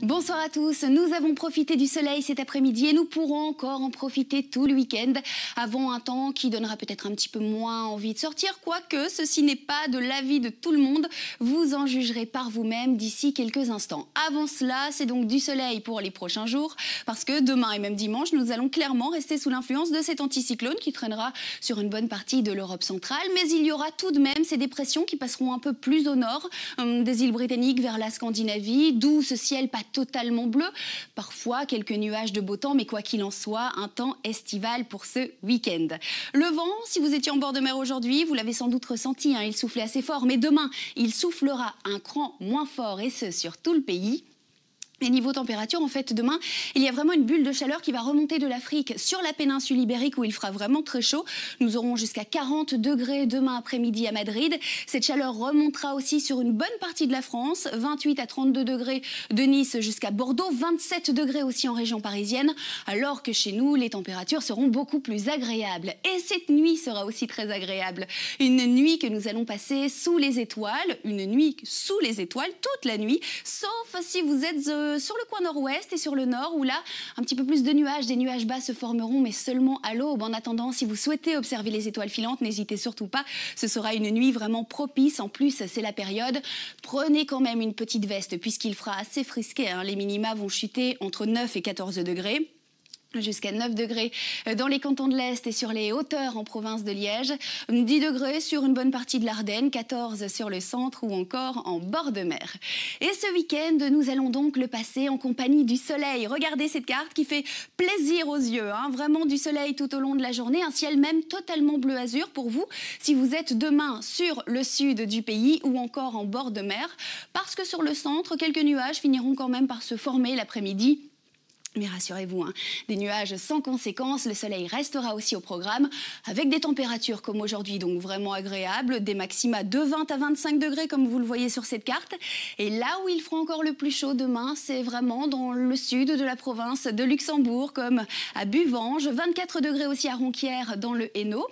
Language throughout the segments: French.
Bonsoir à tous, nous avons profité du soleil cet après-midi et nous pourrons encore en profiter tout le week-end avant un temps qui donnera peut-être un petit peu moins envie de sortir, quoique ceci n'est pas de l'avis de tout le monde, vous en jugerez par vous-même d'ici quelques instants. Avant cela, c'est donc du soleil pour les prochains jours parce que demain et même dimanche, nous allons clairement rester sous l'influence de cet anticyclone qui traînera sur une bonne partie de l'Europe centrale, mais il y aura tout de même ces dépressions qui passeront un peu plus au nord des îles britanniques vers la Scandinavie, d'où ce ciel pas totalement bleu, parfois quelques nuages de beau temps, mais quoi qu'il en soit, un temps estival pour ce week-end. Le vent, si vous étiez en bord de mer aujourd'hui, vous l'avez sans doute ressenti, il soufflait assez fort, mais demain, il soufflera un cran moins fort, et ce sur tout le pays. Et niveau température, en fait, demain, il y a vraiment une bulle de chaleur qui va remonter de l'Afrique sur la péninsule ibérique où il fera vraiment très chaud. Nous aurons jusqu'à 40 degrés demain après-midi à Madrid. Cette chaleur remontera aussi sur une bonne partie de la France, 28 à 32 degrés de Nice jusqu'à Bordeaux, 27 degrés aussi en région parisienne, alors que chez nous, les températures seront beaucoup plus agréables. Et cette nuit sera aussi très agréable. Une nuit que nous allons passer sous les étoiles, une nuit sous les étoiles toute la nuit, sauf si vous êtes sur le coin nord-ouest et sur le nord où là, un petit peu plus de nuages, des nuages bas se formeront mais seulement à l'aube. En attendant, si vous souhaitez observer les étoiles filantes, n'hésitez surtout pas, ce sera une nuit vraiment propice. En plus, c'est la période. Prenez quand même une petite veste puisqu'il fera assez frisqué. Les minima vont chuter entre 9 et 14 degrés. Jusqu'à 9 degrés dans les cantons de l'Est et sur les hauteurs en province de Liège, 10 degrés sur une bonne partie de l'Ardenne, 14 sur le centre ou encore en bord de mer. Et ce week-end, nous allons donc le passer en compagnie du soleil. Regardez cette carte qui fait plaisir aux yeux, vraiment du soleil tout au long de la journée, un ciel même totalement bleu azur pour vous si vous êtes demain sur le sud du pays ou encore en bord de mer, parce que sur le centre, quelques nuages finiront quand même par se former l'après-midi. Mais rassurez-vous, des nuages sans conséquence, le soleil restera aussi au programme avec des températures comme aujourd'hui, donc vraiment agréables, des maxima de 20 à 25 degrés comme vous le voyez sur cette carte. Et là où il fera encore le plus chaud demain, c'est vraiment dans le sud de la province de Luxembourg, comme à Buvange, 24 degrés aussi à Ronquière dans le Hainaut.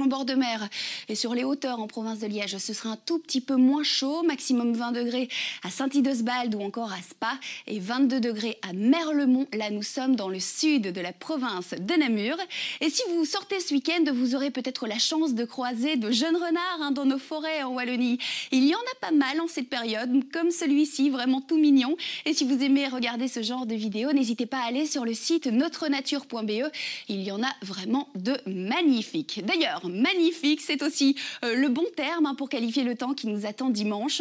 En bord de mer et sur les hauteurs en province de Liège, ce sera un tout petit peu moins chaud, maximum 20 degrés à Saint-Idesbald ou encore à Spa et 22 degrés à Merlemont. Là, nous sommes dans le sud de la province de Namur. Et si vous sortez ce week-end, vous aurez peut-être la chance de croiser de jeunes renards dans nos forêts en Wallonie. Il y en a pas mal en cette période, comme celui-ci, vraiment tout mignon. Et si vous aimez regarder ce genre de vidéos, n'hésitez pas à aller sur le site notrenature.be. Il y en a vraiment de magnifiques. D'ailleurs, magnifique, c'est aussi le bon terme pour qualifier le temps qui nous attend dimanche.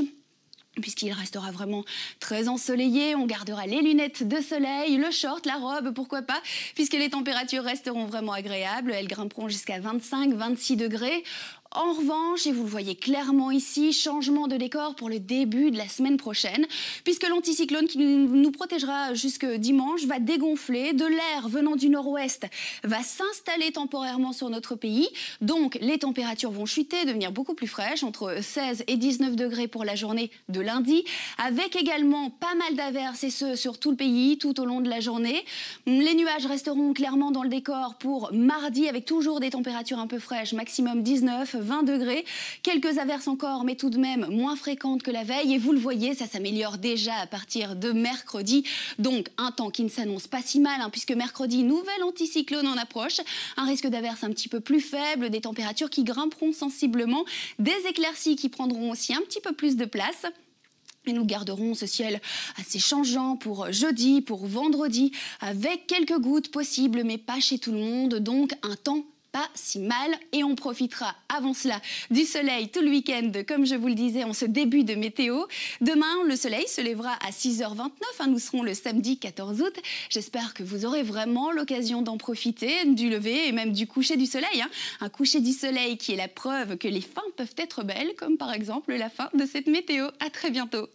Puisqu'il restera vraiment très ensoleillé, on gardera les lunettes de soleil, le short, la robe, pourquoi pas, puisque les températures resteront vraiment agréables, elles grimperont jusqu'à 25-26 degrés. En revanche, et vous le voyez clairement ici, changement de décor pour le début de la semaine prochaine, puisque l'anticyclone qui nous protégera jusque dimanche va dégonfler, de l'air venant du nord-ouest va s'installer temporairement sur notre pays, donc les températures vont chuter, devenir beaucoup plus fraîches, entre 16 et 19 degrés pour la journée de lundi, avec également pas mal d'averses, et ce sur tout le pays, tout au long de la journée. Les nuages resteront clairement dans le décor pour mardi, avec toujours des températures un peu fraîches, maximum 19-20 degrés, quelques averses encore, mais tout de même moins fréquentes que la veille. Et vous le voyez, ça s'améliore déjà à partir de mercredi. Donc un temps qui ne s'annonce pas si mal, puisque mercredi, nouvel anticyclone en approche. Un risque d'averse un petit peu plus faible, des températures qui grimperont sensiblement, des éclaircies qui prendront aussi un petit peu plus de place. Et nous garderons ce ciel assez changeant pour jeudi, pour vendredi, avec quelques gouttes possibles, mais pas chez tout le monde. Donc un temps pas si mal, et on profitera avant cela du soleil tout le week-end, comme je vous le disais en ce début de météo. Demain, le soleil se lèvera à 6h29, nous serons le samedi 14 août. J'espère que vous aurez vraiment l'occasion d'en profiter, du lever et même du coucher du soleil. Un coucher du soleil qui est la preuve que les fins peuvent être belles, comme par exemple la fin de cette météo. À très bientôt.